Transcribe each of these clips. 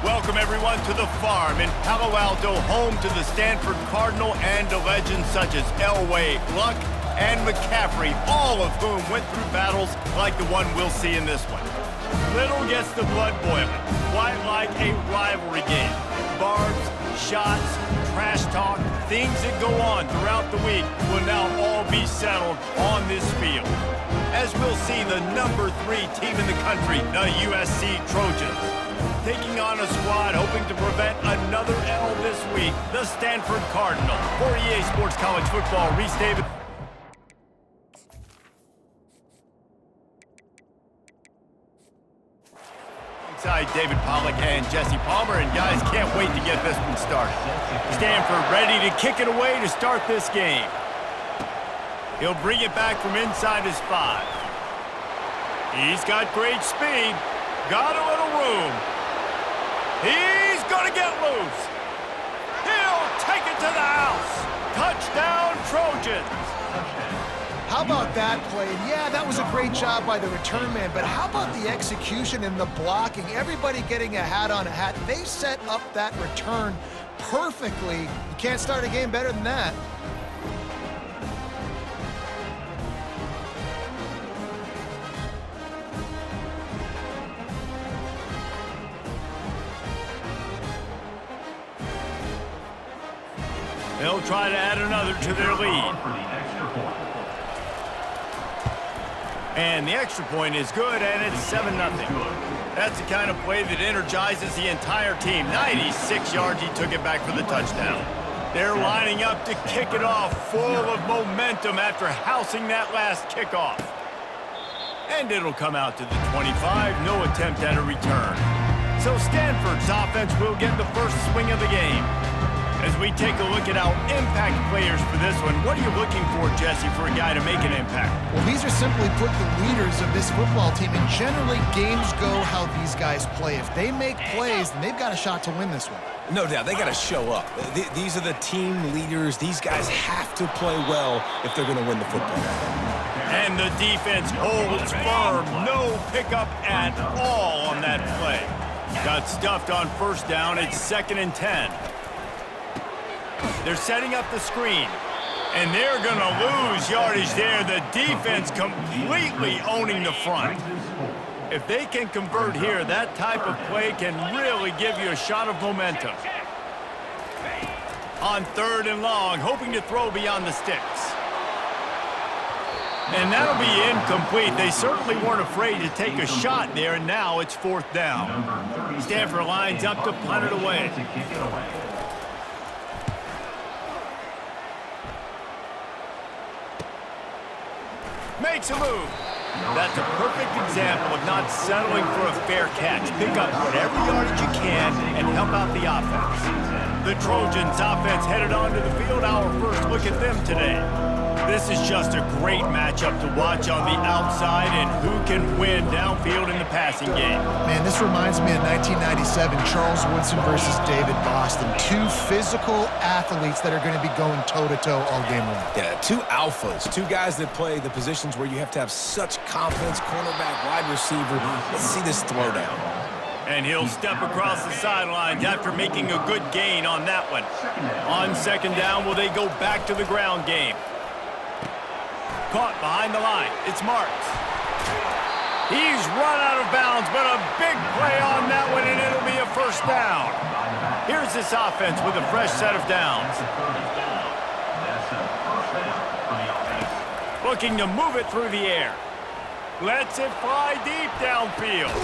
Welcome everyone to the farm in Palo Alto, home to the Stanford Cardinal and to legends such as Elway, Luck, and McCaffrey, all of whom went through battles like the one we'll see in this one. Little gets the blood boiling, quite like a rivalry game. Barbs, shots, trash talk, things that go on throughout the week will now all be settled on this field. As we'll see the #3 team in the country, the USC Trojans, taking on a squad hoping to prevent another L this week, the Stanford Cardinal. For EA Sports College Football, Reese David. Alongside David Pollack and Jesse Palmer, and guys, can't wait to get this one started. Stanford ready to kick it away to start this game. He'll bring it back from inside his 5. He's got great speed, got a little room. He's gonna get loose. He'll take it to the house. Touchdown, Trojans. How about that play? And yeah, that was a great job by the return man, but how about the execution and the blocking? Everybody getting a hat on a hat. They set up that return perfectly. You can't start a game better than that. They'll try to add another to their lead. And the extra point is good, and it's 7-0. That's the kind of play that energizes the entire team. 96 yards, he took it back for the touchdown. They're lining up to kick it off, full of momentum after housing that last kickoff. And it'll come out to the 25, no attempt at a return. So Stanford's offense will get the first swing of the game. As we take a look at our impact players for this one, what are you looking for, Jesse, for a guy to make an impact? Well, these are simply put the leaders of this football team, and generally games go how these guys play. If they make plays, then they've got a shot to win this one. No doubt, they got to show up. These are the team leaders. These guys have to play well if they're going to win the football. And the defense holds firm. No pickup at all on that play. Got stuffed on first down. It's 2nd and 10. They're setting up the screen, and they're going to lose yardage there. The defense completely owning the front. If they can convert here, that type of play can really give you a shot of momentum. On 3rd and long, hoping to throw beyond the sticks. And that'll be incomplete. They certainly weren't afraid to take a shot there, and now it's 4th down. Stanford lines up to punt it away. Makes a move. That's a perfect example of not settling for a fair catch. Pick up whatever yardage you can and help out the offense. The Trojans offense headed onto the field. Our first look at them today. This is just a great matchup to watch on the outside and who can win downfield in the passing game. Man, this reminds me of 1997, Charles Woodson versus David Boston. 2 physical athletes that are going to be going toe-to-toe all game long. Yeah, 2 alphas, 2 guys that play the positions where you have to have such confidence, cornerback, wide receiver. Let's see this throwdown. And he'll step across the sidelines after making a good gain on that one. On 2nd down, will they go back to the ground game? Caught behind the line. It's Marks. He's run out of bounds, but a big play on that one, and it'll be a 1st down. Here's this offense with a fresh set of downs. Looking to move it through the air. Lets it fly deep downfield.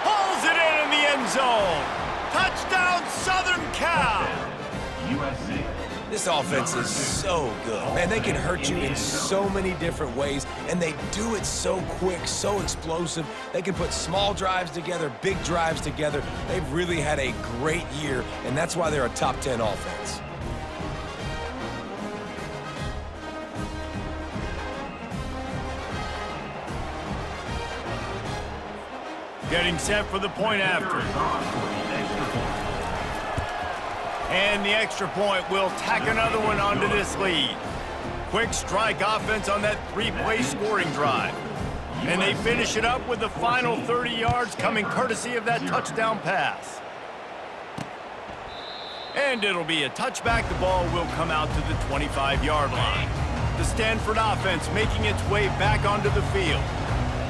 Pulls it in the end zone. Touchdown, Southern Cal. USC. This offense is so good. Man, they can hurt you in so many different ways, and they do it so quick, so explosive. They can put small drives together, big drives together. They've really had a great year, and that's why they're a top 10 offense. Getting set for the point after. And the extra point will tack another one onto this lead. Quick strike offense on that 3-play scoring drive. And they finish it up with the final 30 yards coming courtesy of that touchdown pass. And it'll be a touchback. The ball will come out to the 25-yard line. The Stanford offense making its way back onto the field.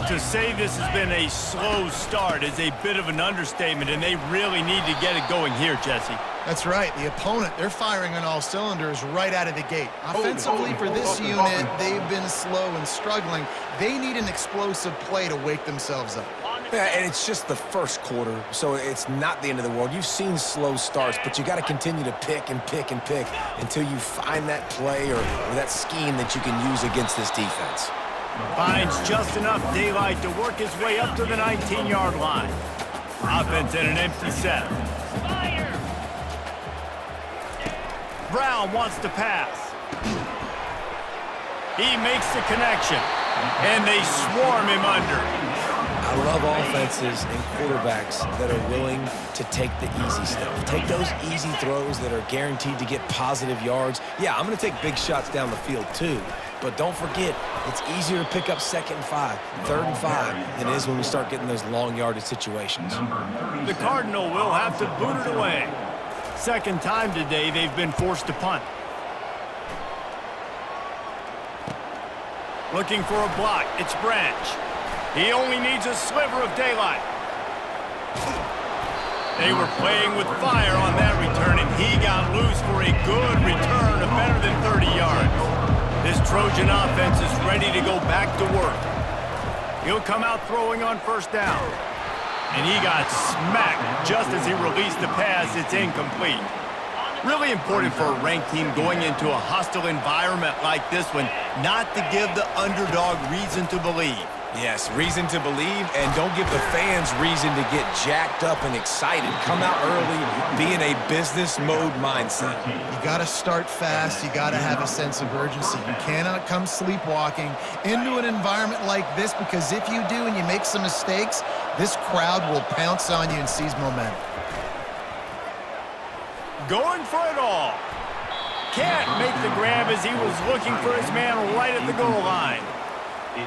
To say this has been a slow start is a bit of an understatement, and they really need to get it going here, Jesse. That's right. The opponent, they're firing on all cylinders right out of the gate. Offensively, for this unit, they've been slow and struggling. They need an explosive play to wake themselves up. Yeah, and it's just the first quarter, so it's not the end of the world. You've seen slow starts, but you got to continue to pick and pick and pick until you find that play or that scheme that you can use against this defense. Finds just enough daylight to work his way up to the 19-yard line. Offense in an empty set. Brown wants to pass. He makes the connection, and they swarm him under. I love offenses and quarterbacks that are willing to take the easy stuff. Take those easy throws that are guaranteed to get positive yards. Yeah, I'm going to take big shots down the field too. But don't forget, it's easier to pick up 2nd and 5, 3rd and 5 than it is when we start getting those long yardage situations. The Cardinal will have to boot it away. Second time today they've been forced to punt. Looking for a block. It's Branch. He only needs a sliver of daylight. They were playing with fire on that return, and he got loose for a good return of better than 30 yards. This Trojan offense is ready to go back to work. He'll come out throwing on first down. And he got smacked just as he released the pass. It's incomplete. Really important for a ranked team going into a hostile environment like this one, not to give the underdog reason to believe. Yes, reason to believe, and don't give the fans reason to get jacked up and excited. Come out early, be in a business mode mindset. You got to start fast. You got to have a sense of urgency. You cannot come sleepwalking into an environment like this, because if you do and you make some mistakes, this crowd will pounce on you and seize momentum. Going for it all. Can't make the grab as he was looking for his man right at the goal line.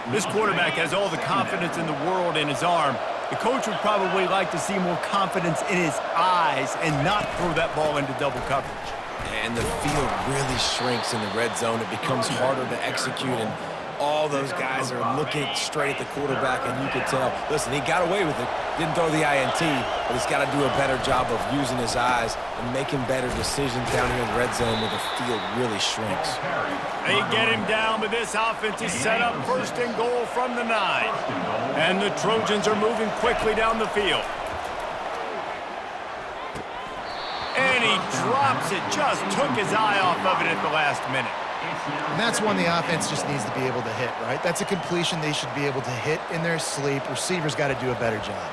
This quarterback has all the confidence in the world in his arm. The coach would probably like to see more confidence in his eyes and not throw that ball into double coverage. And the field really shrinks in the red zone. It becomes harder to execute, and all those guys are looking straight at the quarterback, and you can tell, listen, he got away with it. Didn't throw the INT, but he's got to do a better job of using his eyes and making better decisions down here in the red zone where the field really shrinks. They get him down, but this offense is set up 1st and goal from the 9. And the Trojans are moving quickly down the field. And he drops it, just took his eye off of it at the last minute. And that's one the offense just needs to be able to hit, right? That's a completion they should be able to hit in their sleep. Receivers got to do a better job.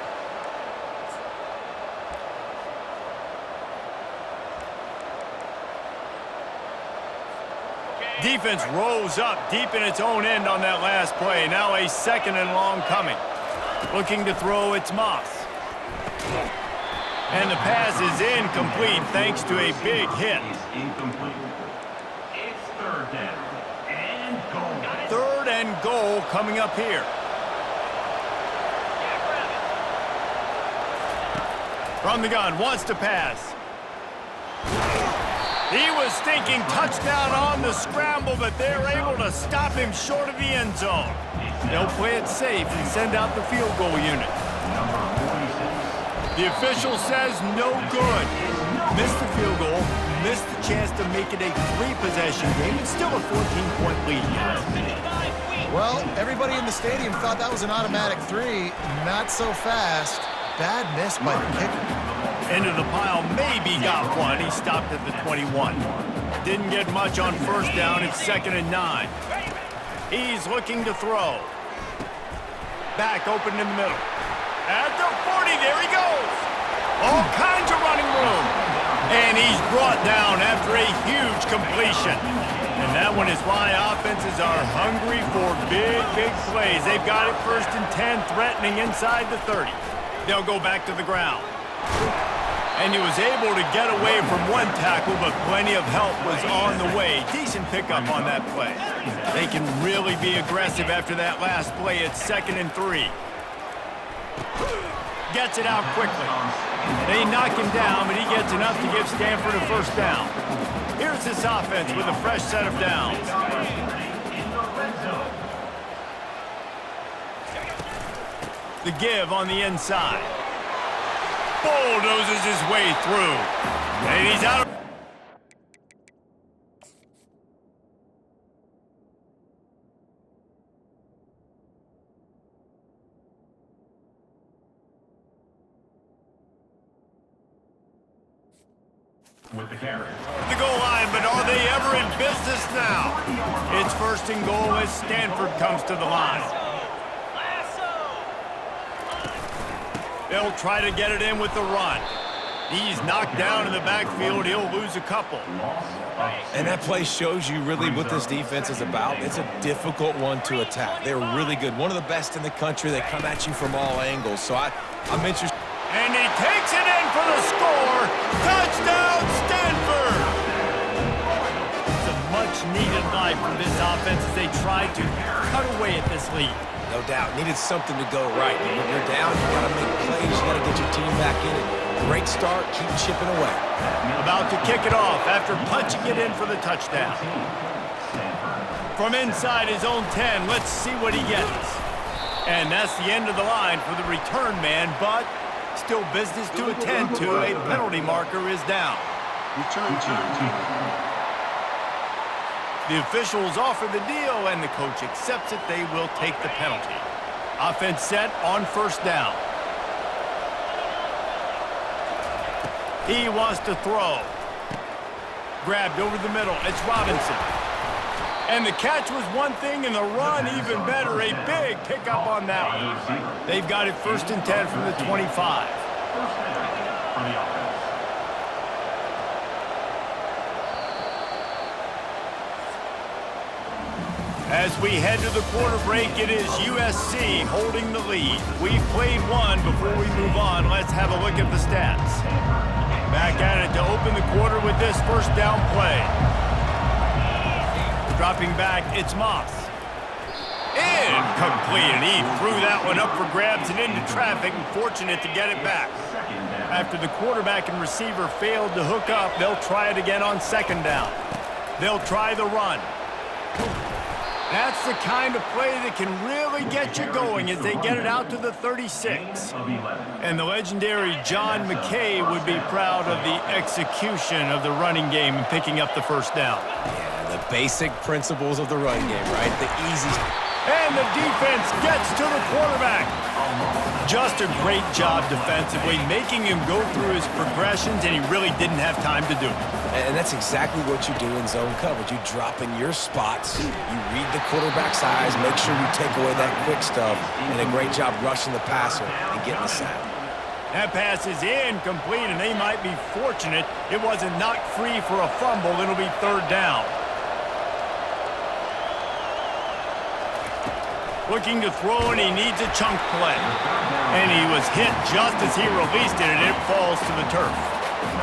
Defense rose up deep in its own end on that last play. Now a 2nd and long coming. Looking to throw, it's Moss. And the pass is incomplete thanks to a big hit. It's 3rd down and goal. 3rd and goal coming up here. From the gun, wants to pass. He was thinking touchdown on the scramble, but they're able to stop him short of the end zone. They'll play it safe and send out the field goal unit. The official says no good. Missed the field goal, missed the chance to make it a 3-possession game. It's still a 14-point lead, guys. Well, everybody in the stadium thought that was an automatic 3. Not so fast. Bad miss by the kicker. Into the pile, maybe got one. He stopped at the 21. Didn't get much on first down. It's 2nd and 9. He's looking to throw. Back open in the middle. At the 40, there he goes. All kinds of running room. And he's brought down after a huge completion. And that one is why offenses are hungry for big, big plays. They've got it 1st and 10, threatening inside the 30. They'll go back to the ground. And he was able to get away from one tackle, but plenty of help was on the way. Decent pickup on that play. They can really be aggressive after that last play. It's 2nd and 3. Gets it out quickly. They knock him down, but he gets enough to give Stanford a first down. Here's this offense with a fresh set of downs. The give on the inside. Bulldozes his way through. And he's out of... With the carry. the goal line, but are they ever in business now? It's first and goal as Stanford comes to the line. They'll try to get it in with the run. He's knocked down in the backfield. He'll lose a couple. And that play shows you really what this defense is about. It's a difficult one to attack. They're really good. One of the best in the country. They come at you from all angles. So I'm interested. And he takes it in for the score. Touchdown, Stanford! It's a much-needed night from this offense as they try to cut away at this lead. No doubt. Needed something to go right. When you're down, you got to make plays. You got to get your team back in it. Great start. Keep chipping away. About to kick it off after punching it in for the touchdown. From inside his own 10, let's see what he gets. And that's the end of the line for the return man, but still business to attend to. A penalty marker is down. The officials offer the deal, and the coach accepts it. They will take the penalty. Offense set on first down. He wants to throw. Grabbed over the middle. It's Robinson. And the catch was one thing, and the run even better. A big pickup on that one. They've got it first and 10 from the 25. For the offense. As we head to the quarter break, it is USC holding the lead. We've played one. Before we move on, let's have a look at the stats. Back at it to open the quarter with this first down play. Dropping back, it's Moss. Incomplete, and he threw that one up for grabs and into traffic, and fortunate to get it back. After the quarterback and receiver failed to hook up, they'll try it again on second down. They'll try the run. That's the kind of play that can really get you going as they get it out to the 36. And the legendary John McKay would be proud of the execution of the running game and picking up the first down. Yeah, the basic principles of the run game, right? The easy. And the defense gets to the quarterback. Just a great job defensively, making him go through his progressions, and he really didn't have time to do it. And that's exactly what you do in zone coverage. You drop in your spots, you read the quarterback's eyes, make sure you take away that quick stuff, and a great job rushing the passer and getting the sack. That pass is incomplete, and they might be fortunate it wasn't knocked free for a fumble. It'll be third down. Looking to throw, and he needs a chunk play. And he was hit just as he released it, and it falls to the turf.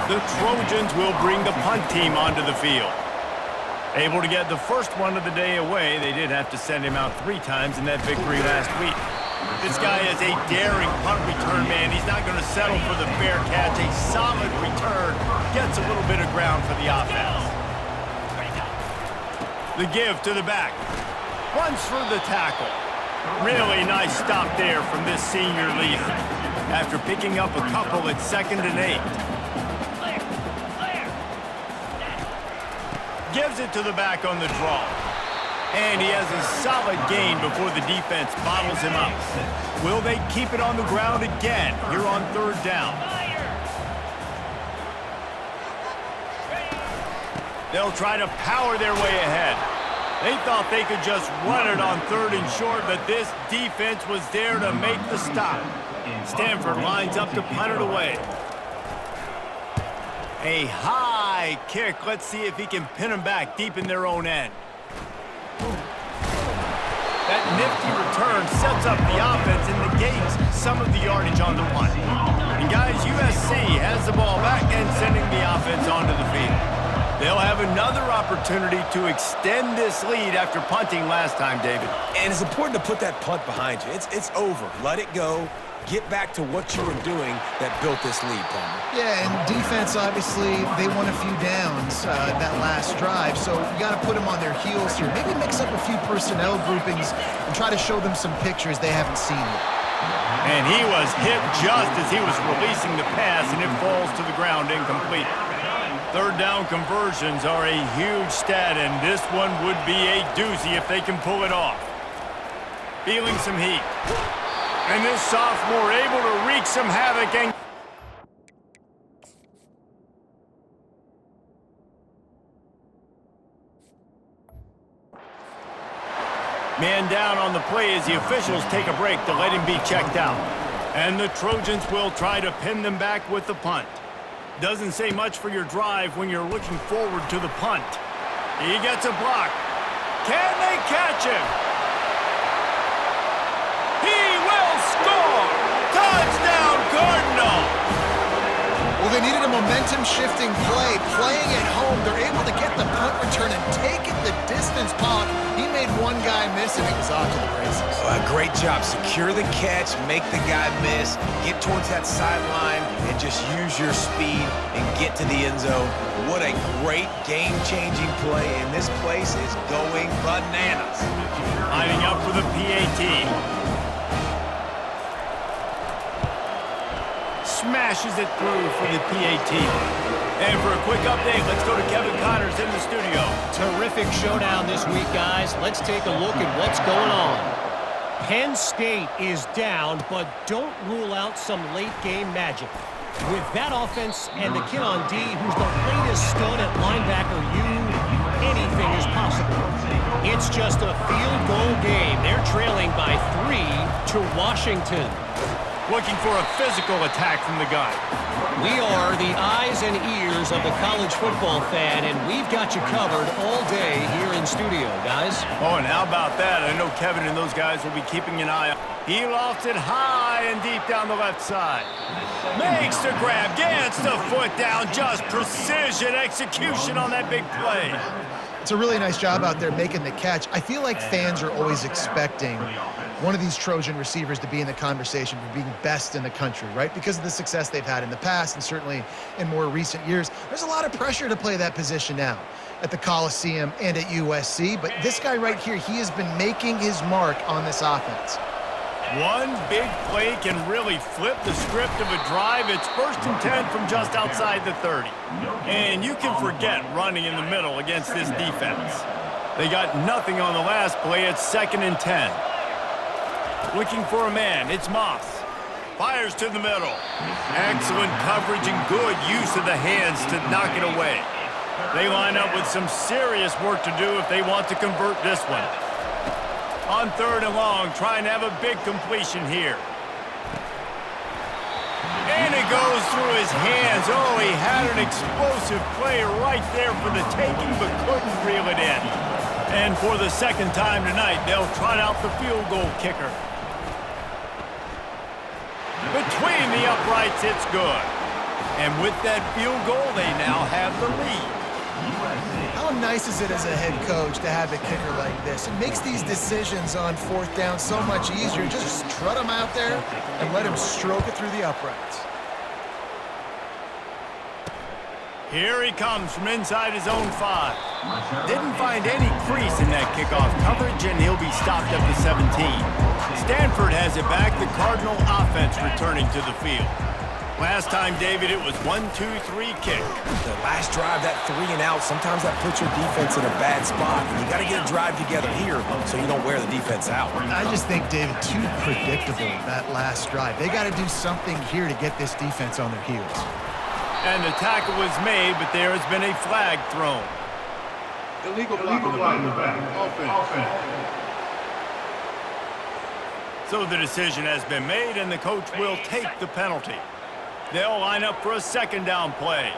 The Trojans will bring the punt team onto the field. Able to get the first one of the day away. They did have to send him out 3 times in that victory last week. This guy is a daring punt return man. He's not going to settle for the fair catch. A solid return. Gets a little bit of ground for the offense. The give to the back. Runs through the tackle. Really nice stop there from this senior leader. After picking up a couple, it's 2nd and 8. Gives it to the back on the draw. And he has a solid gain before the defense bottles him up. Will they keep it on the ground again here on third down? They'll try to power their way ahead. They thought they could just run it on 3rd and short, but this defense was there to make the stop. Stanford lines up to punt it away. A high kick. Let's see if he can pin them back deep in their own end. That nifty return sets up the offense and negates some of the yardage on the punt. And guys, USC has the ball back and sending the offense onto the field. They'll have another opportunity to extend this lead after punting last time, David. And it's important to put that punt behind you. It's over. Let it go. Get back to what you were doing that built this lead, Palmer. Yeah, and defense, obviously, they won a few downs that last drive, so you got to put them on their heels here. Maybe mix up a few personnel groupings and try to show them some pictures they haven't seen yet. And he was hit just as he was releasing the pass, and it falls to the ground incomplete. Third down conversions are a huge stat, and this one would be a doozy if they can pull it off. Feeling some heat. And this sophomore able to wreak some havoc and man down on the play as the officials take a break to let him be checked out. And the Trojans will try to pin them back with the punt. Doesn't say much for your drive when you're looking forward to the punt. He gets a block. Can they catch him? He will score! Touchdown, Cardinal! Well, they needed a momentum-shifting play. Playing at home, they're able to get the punt return and take it the distance. Pollock, he made one guy miss, and it was off to the races. Great job. Secure the catch, make the guy miss, get towards that sideline, and just use your speed and get to the end zone. What a great game-changing play, and this place is going bananas. Lining up for the PAT. Smashes it through for the PAT. And for a quick update, let's go to Kevin Connors in the studio. Terrific showdown this week, guys. Let's take a look at what's going on. Penn State is down, but don't rule out some late-game magic. With that offense and the kid on D, who's the latest stud at linebacker U, anything is possible. It's just a field goal game. They're trailing by 3 to Washington. Looking for a physical attack from the guy. We are the eyes and ears of the college football fan, and we've got you covered all day here in studio, guys. Oh, and how about that? I know Kevin and those guys will be keeping an eye on. He lofts it high and deep down the left side. Makes the grab, gets the foot down, just precision execution on that big play. It's a really nice job out there making the catch. I feel like fans are always expecting one of these Trojan receivers to be in the conversation for being best in the country, right? Because of the success they've had in the past and certainly in more recent years. There's a lot of pressure to play that position now at the Coliseum and at USC, but this guy right here, he has been making his mark on this offense. One big play can really flip the script of a drive. It's 1st and 10 from just outside the 30. And you can forget running in the middle against this defense. They got nothing on the last play. It's 2nd and 10. Looking for a man. It's Moss. Fires to the middle. Excellent coverage and good use of the hands to knock it away. They line up with some serious work to do if they want to convert this one. On 3rd and long, trying to have a big completion here. And it goes through his hands. Oh, he had an explosive play right there for the taking, but couldn't reel it in. And for the 2nd time tonight, they'll trot out the field goal kicker. Between the uprights, it's good. And with that field goal, they now have the lead. How nice is it as a head coach to have a kicker like this? It makes these decisions on 4th down so much easier. Just strut him out there and let him stroke it through the uprights. Here he comes from inside his own 5. Didn't find any crease in that kickoff coverage, and he'll be stopped at the 17. Stanford has it back, the Cardinal offense returning to the field. Last time, David, it was 1-2-3 kick. The last drive, that 3 and out, sometimes that puts your defense in a bad spot. And you got to get a drive together here so you don't wear the defense out. I just think, David, too predictable, that last drive. They got to do something here to get this defense on their heels. And the tackle was made, but there has been a flag thrown. Illegal block in the back. Offense. So the decision has been made, and the coach will take the penalty. They'll line up for a 2nd down play.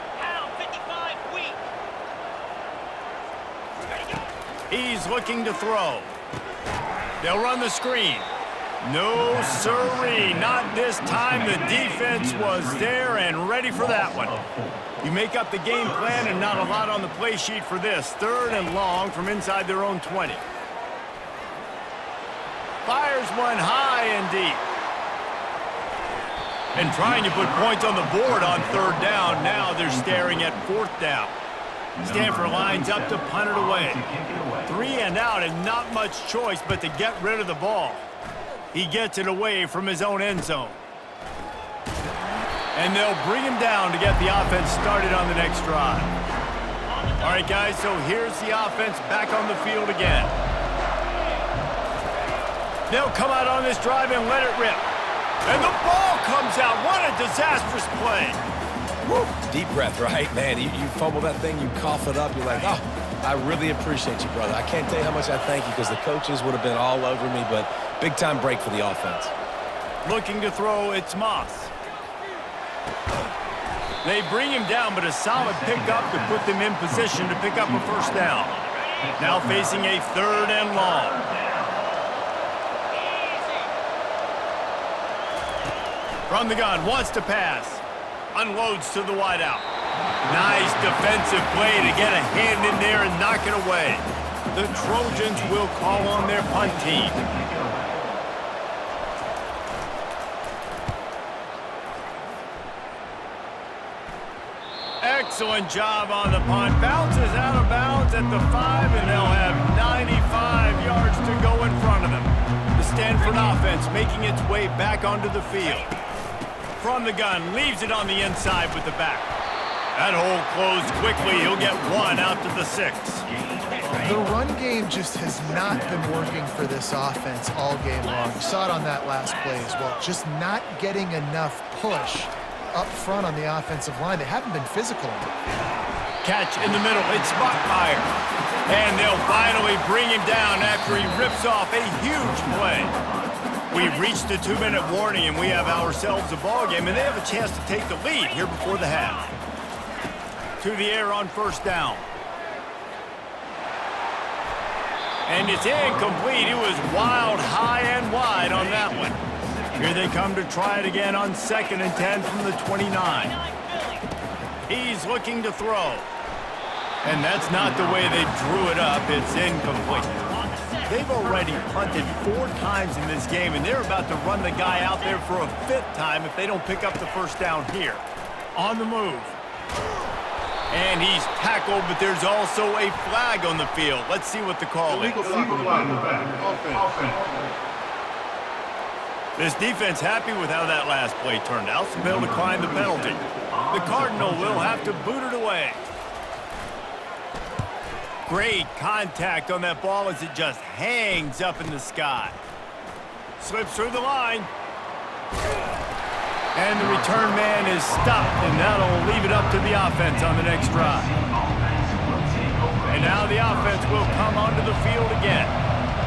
He's looking to throw. They'll run the screen. No, sirree, not this time. The defense was there and ready for that one. You make up the game plan and not a lot on the play sheet for this. 3rd and long from inside their own 20. Fires one high and deep. And trying to put points on the board on 3rd down. Now they're staring at 4th down. Stanford lines up to punt it away. 3 and out and not much choice but to get rid of the ball. He gets it away from his own end zone. And they'll bring him down to get the offense started on the next drive. All right, guys, so here's the offense back on the field again. They'll come out on this drive and let it rip. And the ball comes out. What a disastrous play. Woo. Deep breath, right? Man, you fumble that thing, you cough it up, you're like, oh, I really appreciate you, brother. I can't tell you how much I thank you because the coaches would have been all over me, but big-time break for the offense. Looking to throw, it's Moss. They bring him down, but a solid pickup to put them in position to pick up a 1st down. Now facing a 3rd and long. From the gun, wants to pass. Unloads to the wideout. Nice defensive play to get a hand in there and knock it away. The Trojans will call on their punt team. Excellent job on the punt. Bounces out of bounds at the 5, and they'll have 95 yards to go in front of them. The Stanford offense making its way back onto the field. From the gun, leaves it on the inside with the back. That hole closed quickly. He'll get 1 out to the 6. The run game just has not been working for this offense all game long. You saw it on that last play as well. Just not getting enough push up front on the offensive line. They haven't been physical enough. Catch in the middle. It's Spotfire. And they'll finally bring him down after he rips off a huge play. We've reached the 2-minute warning, and we have ourselves a ball game, and they have a chance to take the lead here before the half. To the air on 1st down. And it's incomplete. It was wild, high and wide on that one. Here they come to try it again on 2nd and 10 from the 29. He's looking to throw. And that's not the way they drew it up. It's incomplete. They've already punted 4 times in this game, and they're about to run the guy out there for a 5th time if they don't pick up the 1st down here. On the move. And he's tackled, but there's also a flag on the field. Let's see what the call is. Illegal flag in the back. Offense. This defense happy with how that last play turned out, so they'll decline the penalty. The Cardinal will have to boot it away. Great contact on that ball as it just hangs up in the sky. Slips through the line. And the return man is stopped, and that'll leave it up to the offense on the next drive. And now the offense will come onto the field again.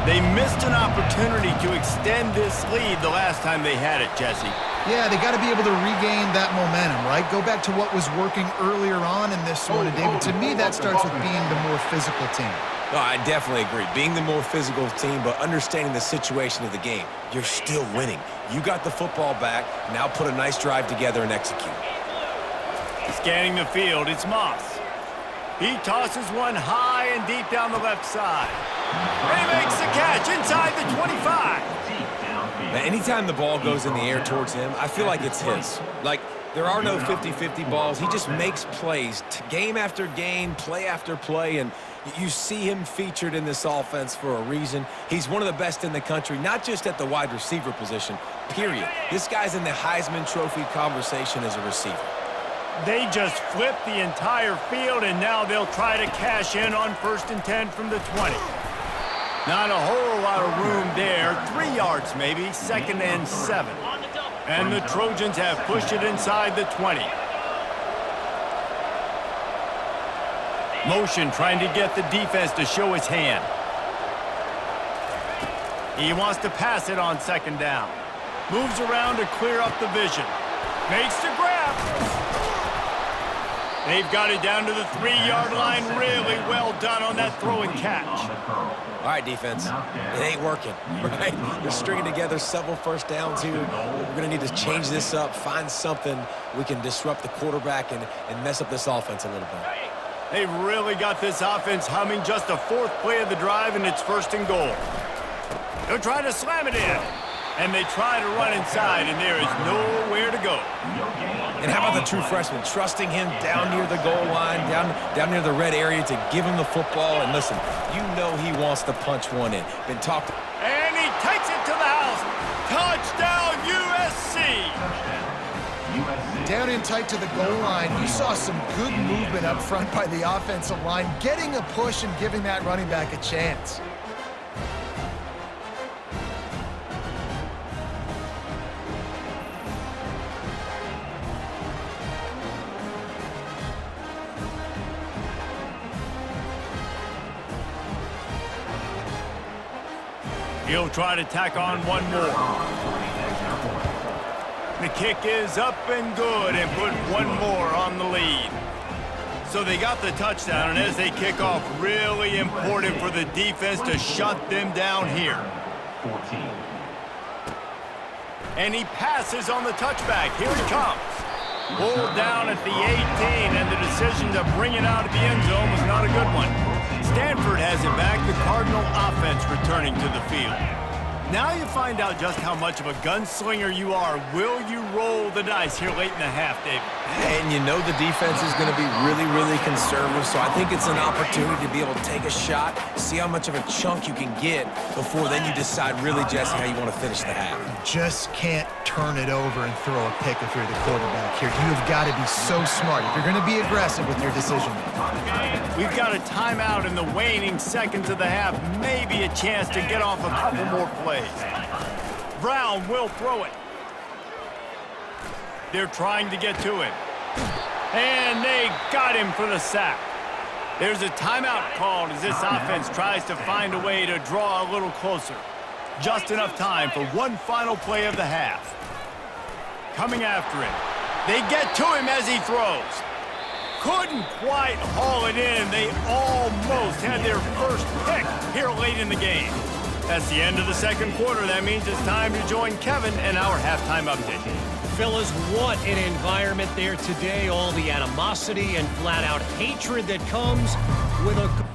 They missed an opportunity to extend this lead the last time they had it, Jesse. Yeah, they got to be able to regain that momentum, right? Go back to what was working earlier on in this one. And David, to me, that starts with being the more physical team. No, I definitely agree. Being the more physical team, but understanding the situation of the game. You're still winning. You got the football back. Now put a nice drive together and execute. Scanning the field, it's Moss. He tosses one high and deep down the left side. And he makes the catch inside the 25. Now, anytime the ball goes in the air towards him, I feel like it's his. Like, there are no 50-50 balls. He just makes plays, game after game, play after play, and you see him featured in this offense for a reason. He's one of the best in the country, not just at the wide receiver position, period. This guy's in the Heisman Trophy conversation as a receiver. They just flipped the entire field, and now they'll try to cash in on 1st and 10 from the 20. Not a whole lot of room there. 3 yards maybe, 2nd and 7. And the Trojans have pushed it inside the 20. Motion trying to get the defense to show his hand. He wants to pass it on 2nd down. Moves around to clear up the vision. Makes the grab. They've got it down to the 3-yard line. Really well done on that throw and catch. All right, defense. It ain't working, right? They're stringing together several 1st downs here. We're going to need to change this up, find something we can disrupt the quarterback and mess up this offense a little bit. They've really got this offense humming. Just the 4th play of the drive, and it's 1st and goal. They'll try to slam it in. And they try to run inside, and there is nowhere to go. And how about the true freshman, trusting him down near the goal line, down near the red area to give him the football. And listen, you know he wants to punch one in. Been talked. And he takes it to the house. Touchdown, USC! Down in tight to the goal line, you saw some good movement up front by the offensive line, getting a push and giving that running back a chance. He'll try to tack on one more. The kick is up and good and put one more on the lead. So they got the touchdown, and as they kick off, really important for the defense to shut them down here. 14. And he passes on the touchback. Here he comes. Pulled down at the 18, and the decision to bring it out of the end zone was not a good one. Stanford has it back, the Cardinal offense returning to the field. Now you find out just how much of a gunslinger you are. Will you roll the dice here late in the half, David? And you know the defense is going to be really, really conservative, so I think it's an opportunity to be able to take a shot, see how much of a chunk you can get before then you decide really, Jesse, how you want to finish the half. You just can't turn it over and throw a pick if you're the quarterback here. You've got to be so smart if you're going to be aggressive with your decision. We've got a timeout in the waning seconds of the half, maybe a chance to get off a couple more plays. Brown will throw it. They're trying to get to him. And they got him for the sack. There's a timeout called as this offense tries to find a way to draw a little closer. Just enough time for one final play of the half. Coming after him. They get to him as he throws. Couldn't quite haul it in. They almost had their first pick here late in the game. That's the end of the second quarter. That means it's time to join Kevin and our halftime update. Fellas, what an environment there today. All the animosity and flat-out hatred that comes with a...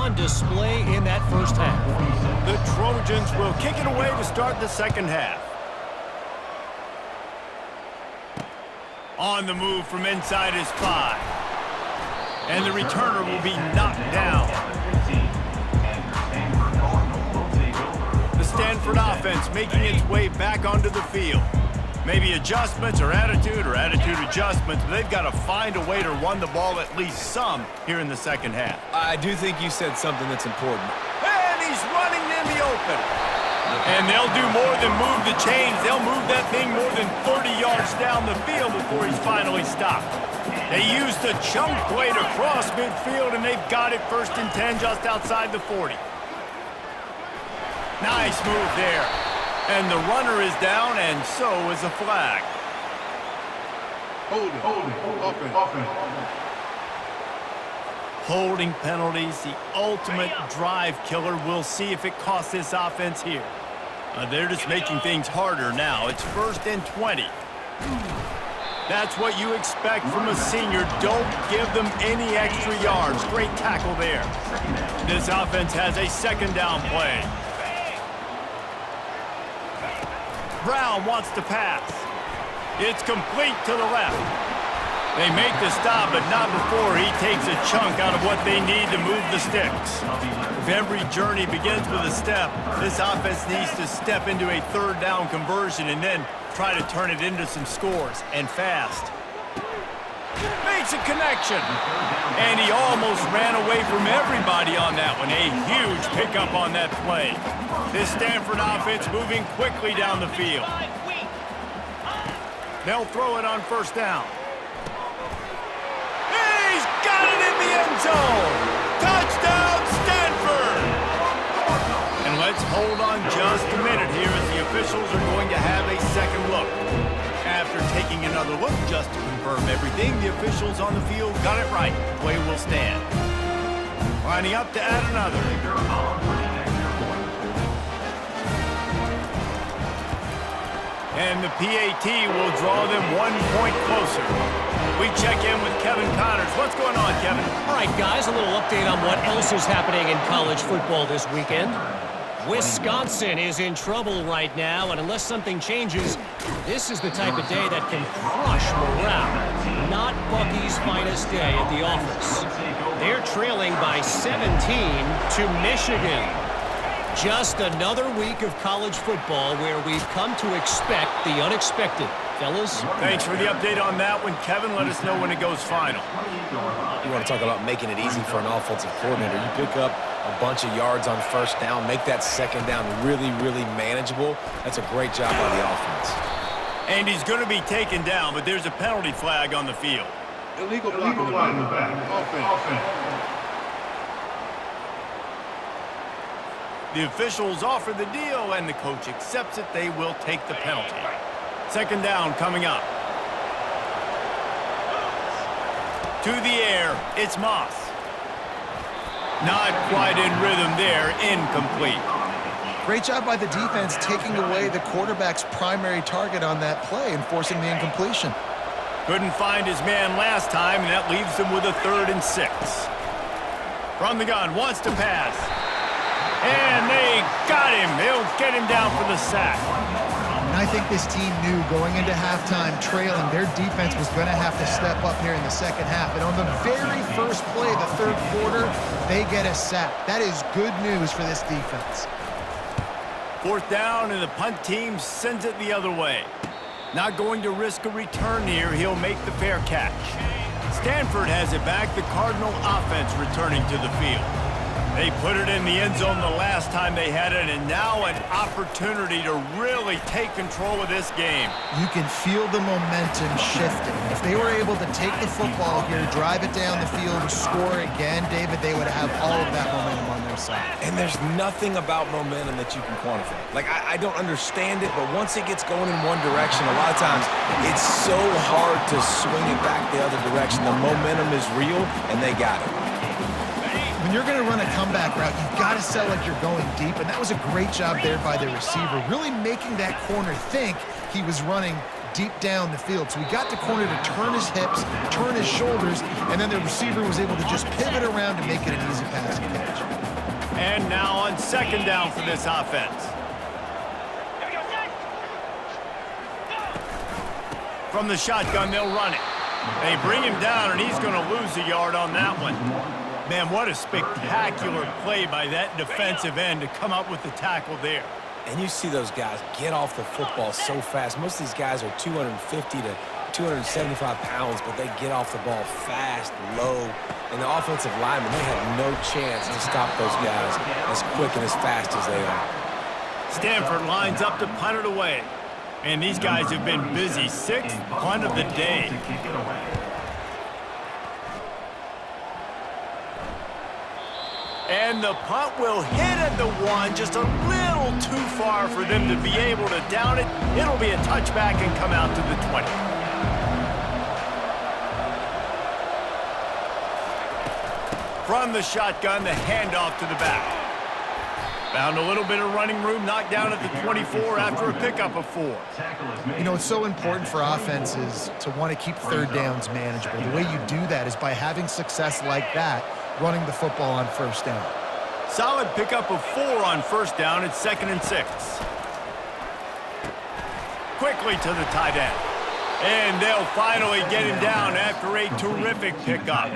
on display in that first half. The Trojans will kick it away to start the second half. On the move from inside his 5. And the returner will be knocked down. The Stanford offense making its way back onto the field. Maybe adjustments or attitude adjustments, but they've got to find a way to run the ball at least some here in the second half. I do think you said something that's important. And he's running in the open. And they'll do more than move the chains. They'll move that thing more than 30 yards down the field before he's finally stopped. They used the chunk play to cross midfield, and they've got it 1st and 10 just outside the 40. Nice move there. And the runner is down, and so is a flag. Offense. Holding penalties, the ultimate drive killer. We'll see if it costs this offense here. They're just making things harder now. It's 1st and 20. That's what you expect from a senior. Don't give them any extra yards. Great tackle there. This offense has a second down play. Brown wants to pass. It's complete to the left. They make the stop, but not before he takes a chunk out of what they need to move the sticks. If every journey begins with a step, this offense needs to step into a 3rd down conversion and then try to turn it into some scores, and fast. Makes a connection. And he almost ran away from everybody on that one. A huge pickup on that play. This Stanford offense moving quickly down the field. They'll throw it on 1st down. He's got it in the end zone. Touchdown, Stanford. And let's hold on just a minute here as the officials are going to have a second look. After taking another look just to confirm everything, the officials on the field got it right. Play will stand. Lining up to add another. And the PAT will draw them 1 point closer. We check in with Kevin Connors. What's going on, Kevin? All right, guys, a little update on what else is happening in college football this weekend. Wisconsin is in trouble right now, and unless something changes, this is the type of day that can crush morale. Not Bucky's finest day at the office. They're trailing by 17 to Michigan. Just another week of college football where we've come to expect the unexpected. Fellas? Thanks for the update on that one, Kevin. Let us know when it goes final. You want to talk about making it easy for an offensive coordinator. You pick up a bunch of yards on 1st down, make that 2nd down really, really manageable. That's a great job by the offense. And he's going to be taken down, but there's a penalty flag on the field. Illegal block in the back. Offense. The officials offer the deal, and the coach accepts it. They will take the penalty. 2nd down coming up. To the air, it's Moss. Not quite in rhythm there, incomplete. Great job by the defense taking away the quarterback's primary target on that play and forcing the incompletion. Couldn't find his man last time, and that leaves him with a 3rd and 6. From the gun, wants to pass. And they got him. They'll get him down for the sack. And I think this team knew going into halftime trailing, their defense was going to have to step up here in the second half. And on the very first play of the 3rd quarter, they get a sack. That is good news for this defense. 4th down, and the punt team sends it the other way. Not going to risk a return here. He'll make the fair catch. Stanford has it back. The Cardinal offense returning to the field. They put it in the end zone the last time they had it, and now an opportunity to really take control of this game. You can feel the momentum shifting. If they were able to take the football here, drive it down the field, score again, David, they would have all of that momentum on their side. And there's nothing about momentum that you can quantify. Like, I don't understand it, but once it gets going in one direction, a lot of times it's so hard to swing it back the other direction. The momentum is real, and they got it. When you're going to run a comeback route, you've got to sell like you're going deep, and that was a great job there by the receiver, really making that corner think he was running deep down the field. So he got the corner to turn his hips, turn his shoulders, and then the receiver was able to just pivot around and make it an easy passing catch. And now on second down for this offense. From the shotgun, they'll run it. They bring him down, and he's going to lose a yard on that one. Man, what a spectacular play by that defensive end to come up with the tackle there. And you see those guys get off the football so fast. Most of these guys are 250 to 275 pounds, but they get off the ball fast, low. And the offensive linemen, they have no chance to stop those guys as quick and as fast as they are. Stanford lines up to punt it away. And these guys have been busy. Sixth punt of the day. And the punt will hit at the 1, just a little too far for them to be able to down it. It'll be a touchback and come out to the 20. From the shotgun, the handoff to the back. Found a little bit of running room, knocked down at the 24 after a pickup of 4. You know, it's so important for offenses to want to keep third downs manageable. The way you do that is by having success like that, running the football on first down. Solid pickup of 4 on first down. It's 2nd and 6. Quickly to the tight end. And they'll finally get him down after a terrific pickup.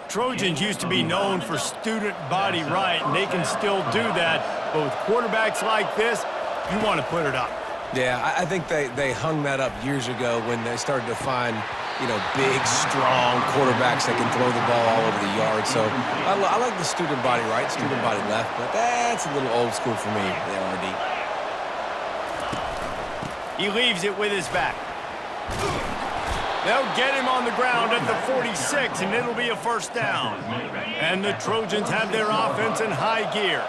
Trojans used to be known for student body right, and they can still do that. But with quarterbacks like this, you want to put it up. Yeah, I think they hung that up years ago when they started to find, you know, big, strong quarterbacks that can throw the ball all over the yard. So I like the student body right, student body left, but that's a little old school for me, the RD. He leaves it with his back. They'll get him on the ground at the 46, and it'll be a first down. And the Trojans have their offense in high gear.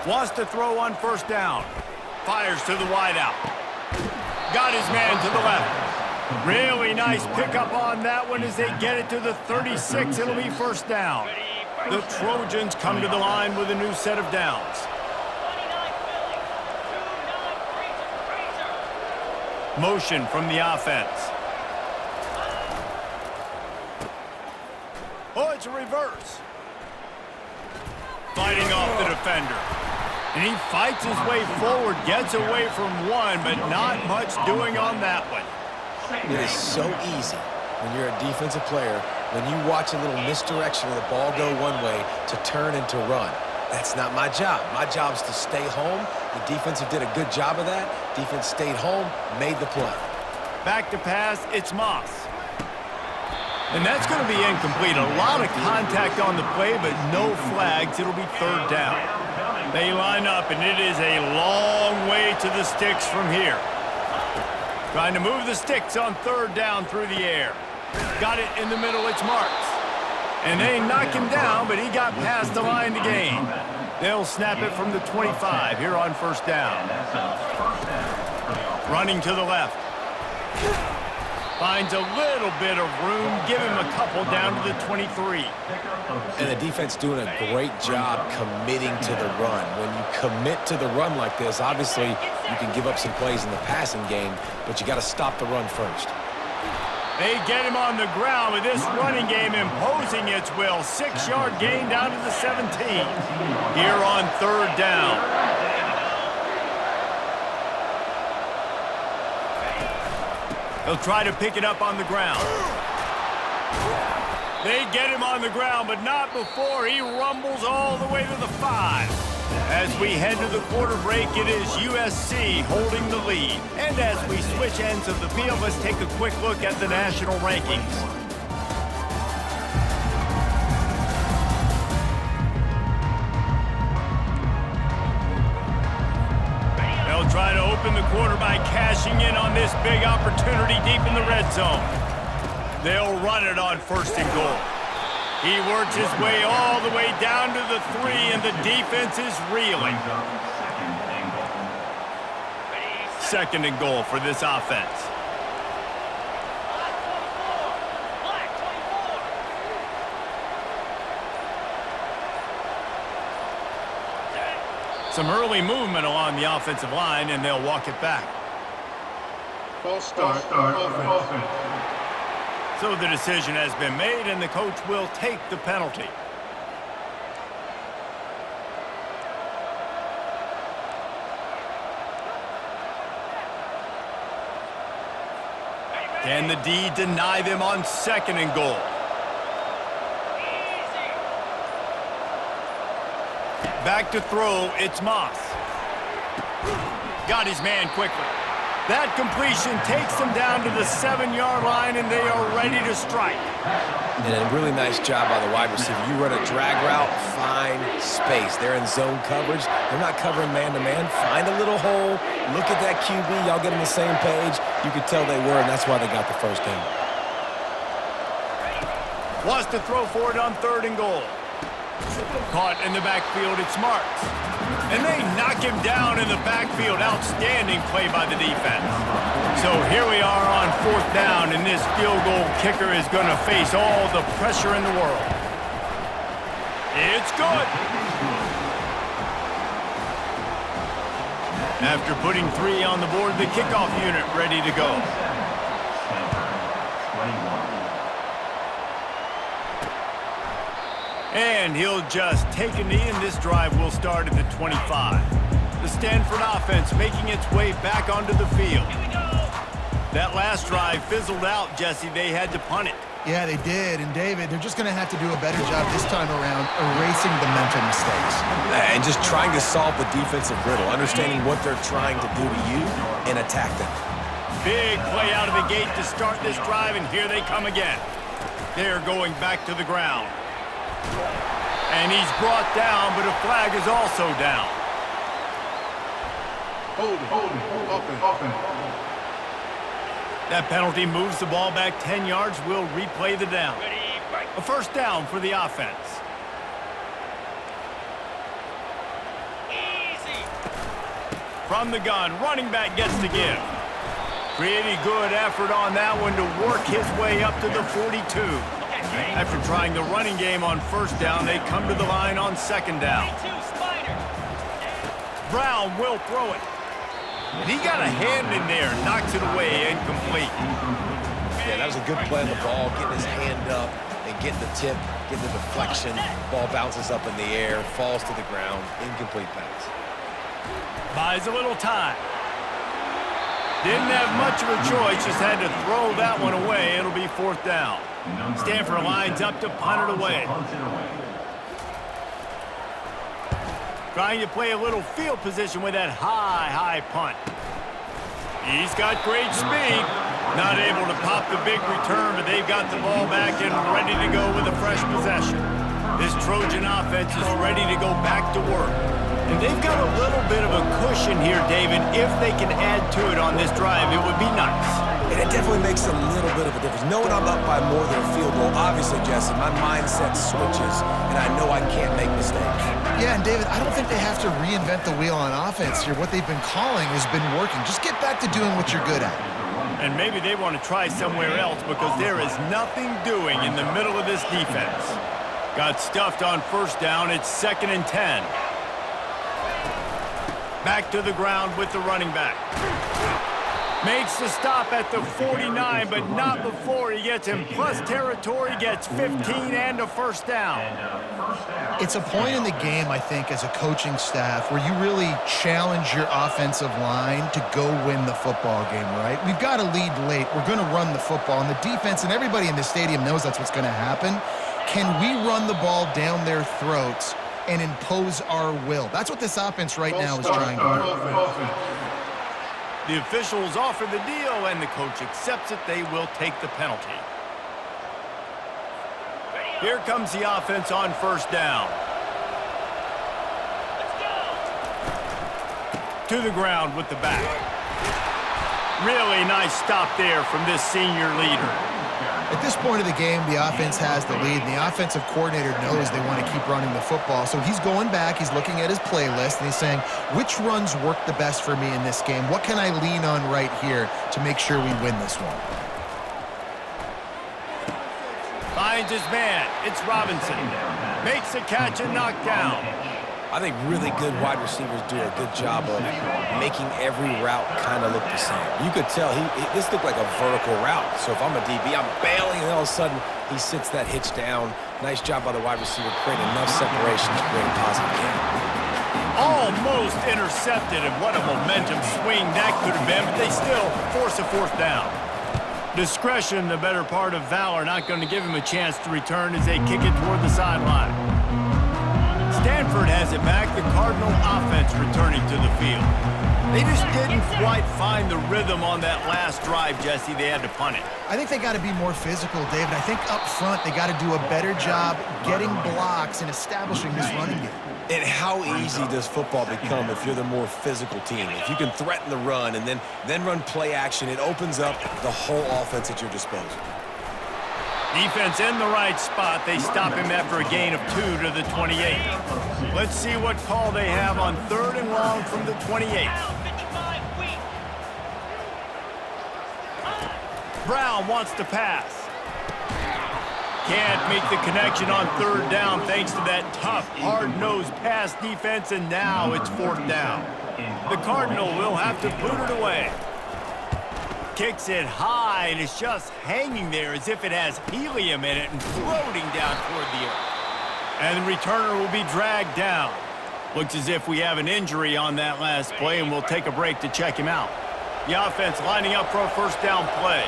Wants to throw on first down. Fires to the wideout. Got his man to the left. Really nice pickup on that one as they get it to the 36. It'll be first down. The Trojans come to the line with a new set of downs. Motion from the offense. Oh, it's a reverse. Fighting off the defender. And he fights his way forward, gets away from one, but not much doing on that one. It is so easy when you're a defensive player, when you watch a little misdirection of the ball go one way, to turn and to run. That's not my job. My job is to stay home. The defensive did a good job of that. Defense stayed home, made the play. Back to pass, it's Moss. And that's going to be incomplete. A lot of contact on the play, but no flags. It'll be third down. They line up, and it is a long way to the sticks from here. Trying to move the sticks on third down through the air. Got it in the middle, it's Marks. And they knock him down, but he got past the line to gain. They'll snap it from the 25 here on first down. Running to the left. Finds a little bit of room. Give him a couple down to the 23. And the defense doing a great job committing to the run. When you commit to the run like this, obviously you can give up some plays in the passing game, but you got to stop the run first. They get him on the ground with this running game imposing its will. 6-yard gain down to the 17. Here on third down. He'll try to pick it up on the ground. They get him on the ground, but not before he rumbles all the way to the 5. As we head to the quarter break, it is USC holding the lead. And as we switch ends of the field, let's take a quick look at the national rankings. They'll try to open the quarter by cashing in on this big opportunity deep in the red zone. They'll run it on first and goal. He works his way all the way down to the 3, and the defense is reeling. Second and goal for this offense. Some early movement along the offensive line, and they'll walk it back. False start. Offense. So the decision has been made, and the coach will take the penalty. Can the D deny them on 2nd and goal? Back to throw, it's Moss. Got his man quickly. That completion takes them down to the 7-yard line, and they are ready to strike. And a really nice job by the wide receiver. You run a drag route, find space. They're in zone coverage. They're not covering man-to-man. Find a little hole. Look at that QB. Y'all get on the same page. You could tell they were, and that's why they got the first down. Wants to throw for it on 3rd and goal. Caught in the backfield, it's Marks. And they knock him down in the backfield. Outstanding play by the defense. So here we are on 4th down, and this field goal kicker is going to face all the pressure in the world. It's good. After putting 3 on the board, the kickoff unit ready to go. And he'll just take a knee, and this drive will start at the 25. The Stanford offense making its way back onto the field. That last drive fizzled out, Jesse. They had to punt it. Yeah, they did. And, David, they're just going to have to do a better job this time around erasing the mental mistakes. And just trying to solve the defensive riddle, understanding what they're trying to do to you and attack them. Big play out of the gate to start this drive, and here they come again. They're going back to the ground. And he's brought down, but a flag is also down. Open. That penalty moves the ball back 10 yards. We'll replay the down. A first down for the offense. From the gun, running back gets the give. Pretty good effort on that one to work his way up to the 42. After trying the running game on 1st down, they come to the line on 2nd down. Brown will throw it. And he got a hand in there, knocks it away, incomplete. Yeah, that was a good play on the ball, getting his hand up and getting the tip, getting the deflection. Ball bounces up in the air, falls to the ground, incomplete pass. Buys a little time. Didn't have much of a choice, just had to throw that one away. It'll be 4th down. Stanford lines up to punt it away. Trying to play a little field position with that high punt. He's got great speed. Not able to pop the big return, but they've got the ball back and ready to go with a fresh possession. This Trojan offense is ready to go back to work. And they've got a little bit of a cushion here, David. If they can add to it on this drive, it would be nice. And it definitely makes a little bit of a difference. Knowing I'm up by more than a field goal, obviously, Jesse, my mindset switches, and I know I can't make mistakes. Yeah, and David, I don't think they have to reinvent the wheel on offense here. What they've been calling has been working. Just get back to doing what you're good at. And maybe they want to try somewhere else because there is nothing doing in the middle of this defense. Got stuffed on 1st down. It's 2nd and 10. Back to the ground with the running back. Makes the stop at the 49, but not before he gets in plus territory, gets 15 and a 1st down. It's a point in the game, I think, as a coaching staff where you really challenge your offensive line to go win the football game, right? We've got to lead late. We're going to run the football, and the defense and everybody in the stadium knows that's what's going to happen. Can we run the ball down their throats and impose our will? That's what this offense right now is trying to do. The officials offer the deal, and the coach accepts it. They will take the penalty. Here comes the offense on 1st down. To the ground with the back. Really nice stop there from this senior leader. At this point of the game, the offense has the lead, and the offensive coordinator knows they want to keep running the football. So he's going back, he's looking at his playlist, and he's saying, which runs work the best for me in this game? What can I lean on right here to make sure we win this one? Finds his man. It's Robinson. Makes a catch and knockdown. I think really good wide receivers do a good job of making every route kind of look the same. You could tell this looked like a vertical route. So if I'm a DB, I'm bailing, and all of a sudden he sits that hitch down. Nice job by the wide receiver, creating enough separation to create a positive gain. Almost intercepted, and what a momentum swing that could have been, but they still force a fourth down. Discretion, the better part of valor, not going to give him a chance to return as they kick it toward the sideline. Stanford has it back, the Cardinal offense returning to the field. They just didn't quite find the rhythm on that last drive, Jesse. They had to punt it. I think they got to be more physical, David. I think up front they got to do a better job getting blocks and establishing this running game. And how easy does football become if you're the more physical team? If you can threaten the run and then run play action, it opens up the whole offense at your disposal. Defense in the right spot. They stop him after a gain of 2 to the 28. Let's see what call they have on 3rd and long from the 28. Brown wants to pass. Can't make the connection on 3rd down thanks to that tough, hard-nosed pass defense, and now it's 4th down. The Cardinal will have to boot it away. Kicks it high, and it's just hanging there as if it has helium in it and floating down toward the earth. And the returner will be dragged down. Looks as if we have an injury on that last play, and we'll take a break to check him out. The offense lining up for a 1st down play.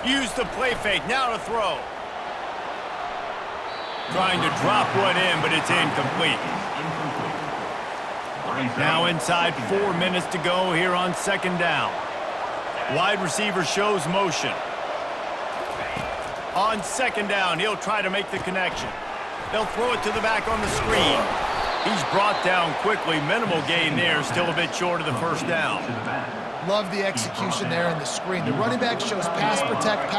Use the play fake, now to throw. Trying to drop one in, but it's incomplete. Now inside 4 minutes to go here on 2nd down. Wide receiver shows motion. On 2nd down, he'll try to make the connection. They'll throw it to the back on the screen. He's brought down quickly. Minimal gain there, still a bit short of the 1st down. Love the execution there in the screen. The running back shows pass protect.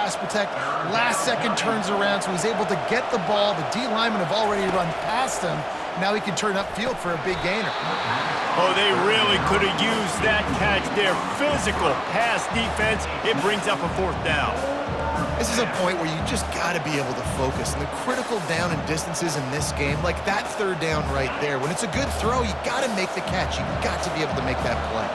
Last second turns around, so he's able to get the ball. The D linemen have already run past him. Now he can turn upfield for a big gainer. Oh, they really could have used that catch there. Physical pass defense. It brings up a 4th down. This is a point where you just got to be able to focus. And the critical down and distances in this game, like that 3rd down right there. When it's a good throw, you got to make the catch. You got to be able to make that play.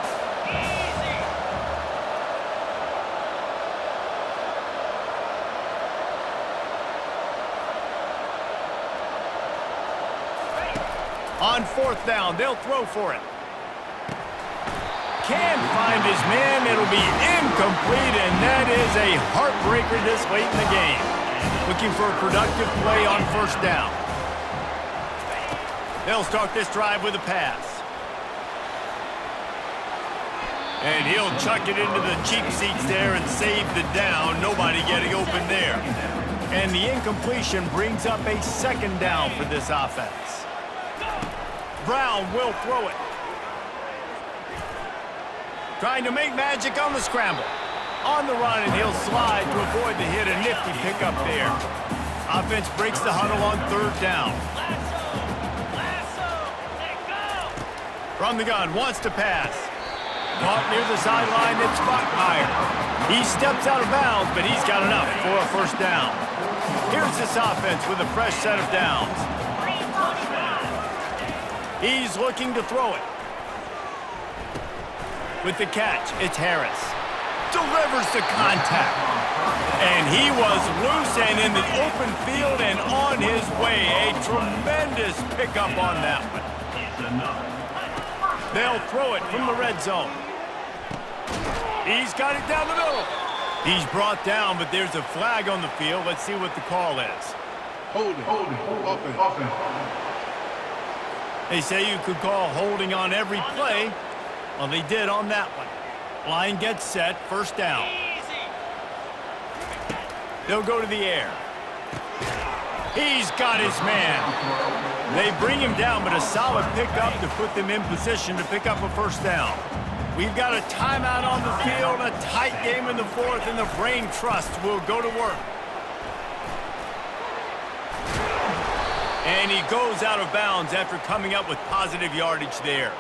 On 4th down, they'll throw for it. Can't find his man. It'll be incomplete, and that is a heartbreaker this late in the game. Looking for a productive play on 1st down. They'll start this drive with a pass. And he'll chuck it into the cheap seats there and save the down. Nobody getting open there. And the incompletion brings up a 2nd down for this offense. Brown will throw it. Trying to make magic on the scramble. On the run, and he'll slide to avoid the hit. A nifty pickup there. Offense breaks the huddle on 3rd down. From the gun, wants to pass. Caught near the sideline, it's Bachmeier. He steps out of bounds, but he's got enough for a 1st down. Here's this offense with a fresh set of downs. He's looking to throw it. With the catch, it's Harris. Delivers the contact. And he was loose and in the open field and on his way. A tremendous pickup on that one. They'll throw it from the red zone. He's got it down the middle. He's brought down, but there's a flag on the field. Let's see what the call is. Holding, offense. They say you could call holding on every play. Well, they did on that one. Line gets set, 1st down. They'll go to the air. He's got his man. They bring him down, but a solid pickup to put them in position to pick up a 1st down. We've got a timeout on the field, a tight game in the 4th, and the Brain Trust will go to work. And he goes out of bounds after coming up with positive yardage there.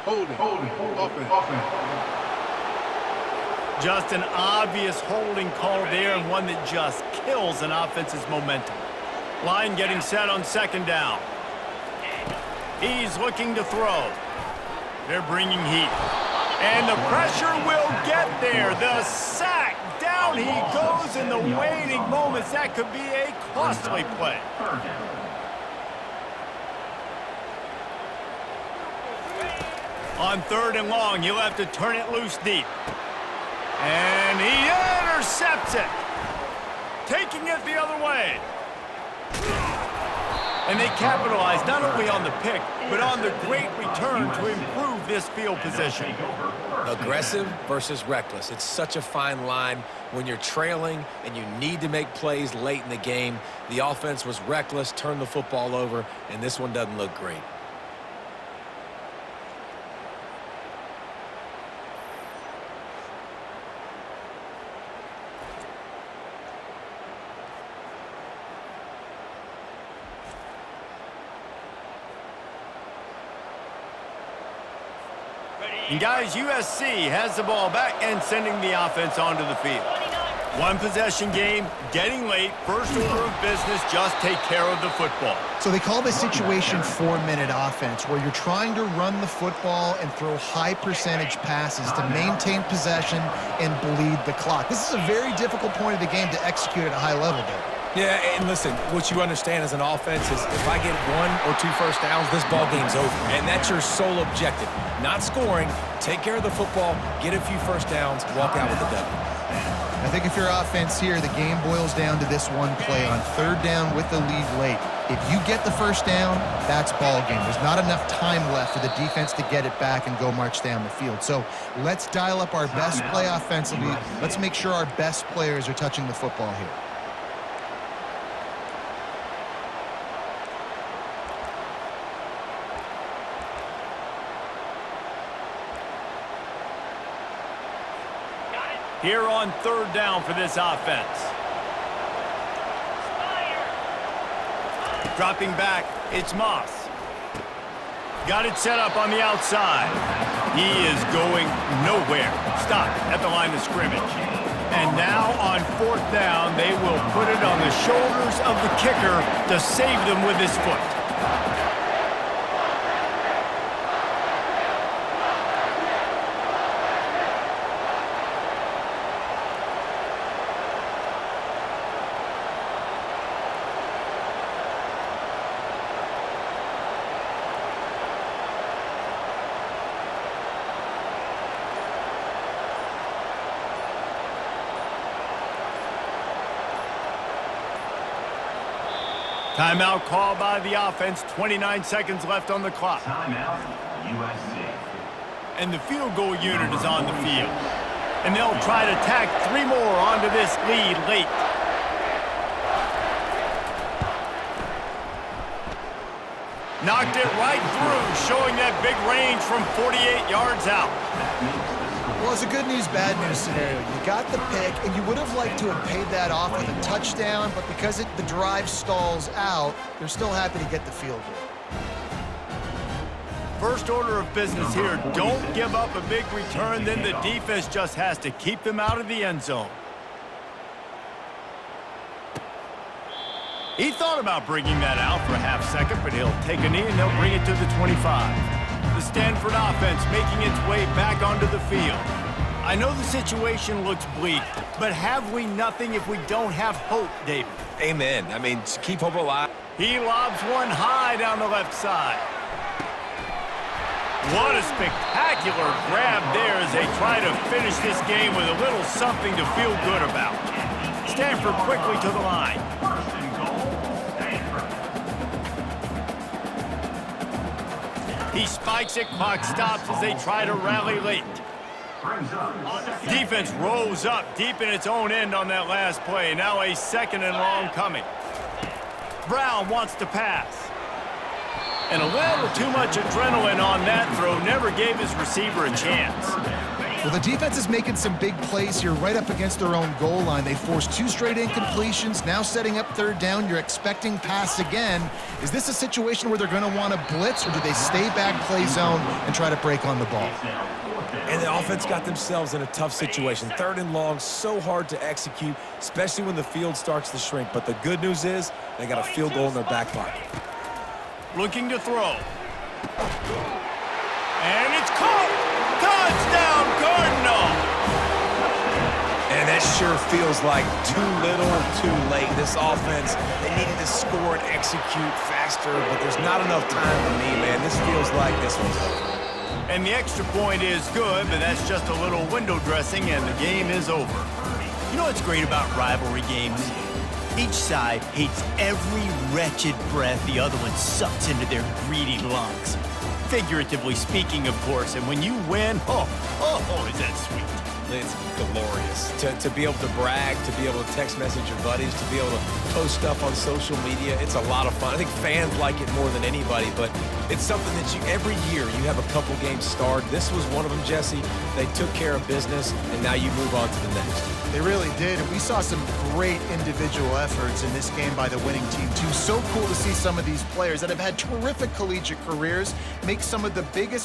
Holding, offense. Just an obvious holding call there, and one that just kills an offense's momentum. Line getting set on second down. He's looking to throw. They're bringing heat. And the pressure will get there. The sack. Down he goes in the waiting moments. That could be a costly play. On third and long, he'll have to turn it loose deep. And he intercepts it. Taking it the other way. And they capitalize not only on the pick, but on the great return to improve this field position. Aggressive versus reckless. It's such a fine line when you're trailing and you need to make plays late in the game. The offense was reckless, turned the football over, and this one doesn't look great. And guys, USC has the ball back and sending the offense onto the field. One possession game, getting late, first order of business, just take care of the football. So they call this situation 4-minute offense, where you're trying to run the football and throw high percentage passes to maintain possession and bleed the clock. This is a very difficult point of the game to execute at a high level, Dave. Yeah, and listen, what you understand as an offense is if I get 1 or 2 first downs, this ball game's over. And that's your sole objective. Not scoring, take care of the football, get a few first downs, walk out with the W. I think if you're offense here, the game boils down to this one play on third down with the lead late. If you get the first down, that's ball game. There's not enough time left for the defense to get it back and go march down the field. So let's dial up our best play offensively. Let's make sure our best players are touching the football here. Here on third down for this offense. Dropping back, it's Moss. Got it set up on the outside. He is going nowhere. Stop at the line of scrimmage. And now on fourth down, they will put it on the shoulders of the kicker to save them with his foot. Timeout called by the offense. 29 seconds left on the clock. Timeout, USC. And the field goal unit is on the field. And they'll try to tack 3 more onto this lead late. Knocked it right through, showing that big range from 48 yards out. Well, it's a good news, bad news scenario. You got the pick, and you would have liked to have paid that off with a touchdown, but because the drive stalls out, they're still happy to get the field goal. First order of business here, don't give up a big return, then the defense just has to keep them out of the end zone. He thought about bringing that out for a half second, but he'll take a knee and they'll bring it to the 25. The Stanford offense making its way back onto the field. I know the situation looks bleak, but have we nothing if we don't have hope, David? Amen. I mean, keep hope alive. He lobs one high down the left side. What a spectacular grab there as they try to finish this game with a little something to feel good about. Stanford quickly to the line. He spikes it, clock stops as they try to rally late. Defense rolls up deep in its own end on that last play. Now a second and long coming. Brown wants to pass. And a little too much adrenaline on that throw never gave his receiver a chance. Well, the defense is making some big plays here right up against their own goal line. They forced 2 straight incompletions, now setting up 3rd down. You're expecting pass again. Is this a situation where they're going to want to blitz, or do they stay back, play zone, and try to break on the ball? And the offense got themselves in a tough situation. 3rd and long, so hard to execute, especially when the field starts to shrink. But the good news is they got a field goal in their back pocket. Looking to throw. And it's caught! Touchdown, Cardinal! And that sure feels like too little, too late. This offense, they needed to score and execute faster, but there's not enough time for me, man. This feels like this one's over. And the extra point is good, but that's just a little window dressing, and the game is over. You know what's great about rivalry games? Each side hates every wretched breath the other one sucks into their greedy lungs. Figuratively speaking, of course, and when you win, oh, is that sweet. It's glorious. To be able to brag, to be able to text message your buddies, to be able to post stuff on social media, it's a lot of fun. I think fans like it more than anybody, but it's something that every year you have a couple games starred. This was one of them, Jesse. They took care of business, and now you move on to the next. They really did, and we saw some great individual efforts in this game by the winning team, too. So cool to see some of these players that have had terrific collegiate careers make some of the biggest